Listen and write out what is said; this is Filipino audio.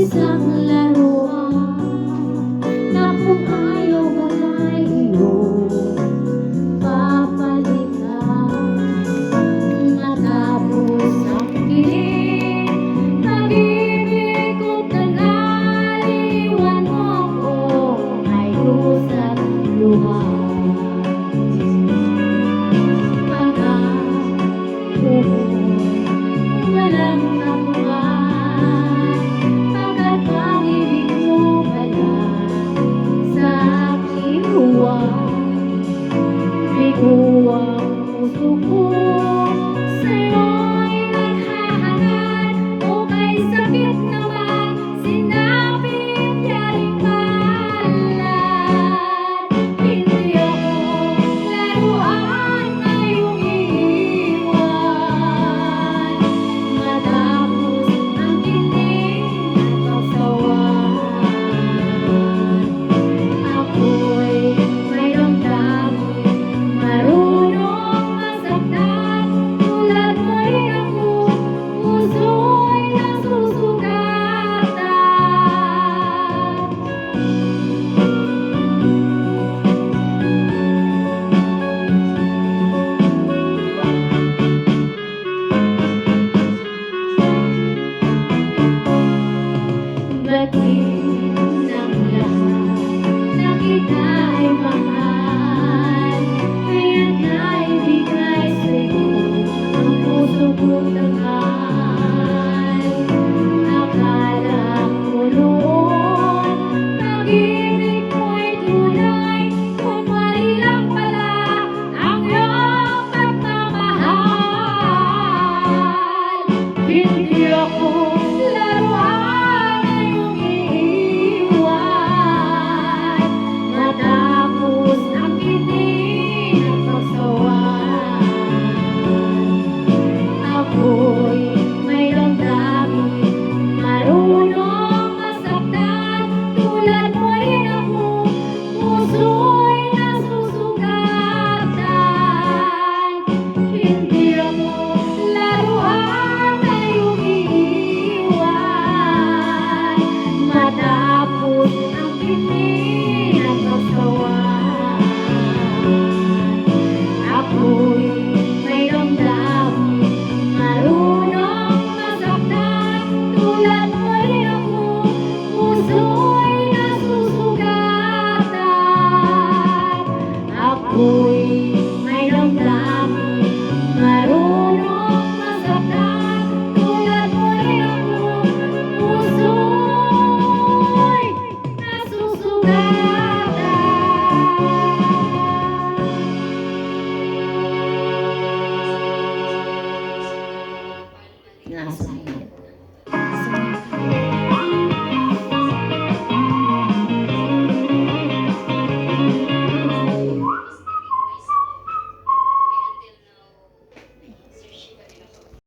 isang laruan na kung ayaw mo na'y iyong papalitan. Matapos ang kilig, pag-ibig ko't nangaliwan mo ako, ay kusat luha. Walang nakuhaan, pagkat pag-ibig mo pala sa aking huwag. Bigo ang puso ko, sa'yo'y naghahanap, o kay sakit naman, sinapit yaring palad. Hindi ako laruan na iyong iiwan, matapos ang kilig at pagsawahan. Ako'y may damdamin, marunong masaktan, tulad mo'y ako, puso'y nasusugatan. Bakit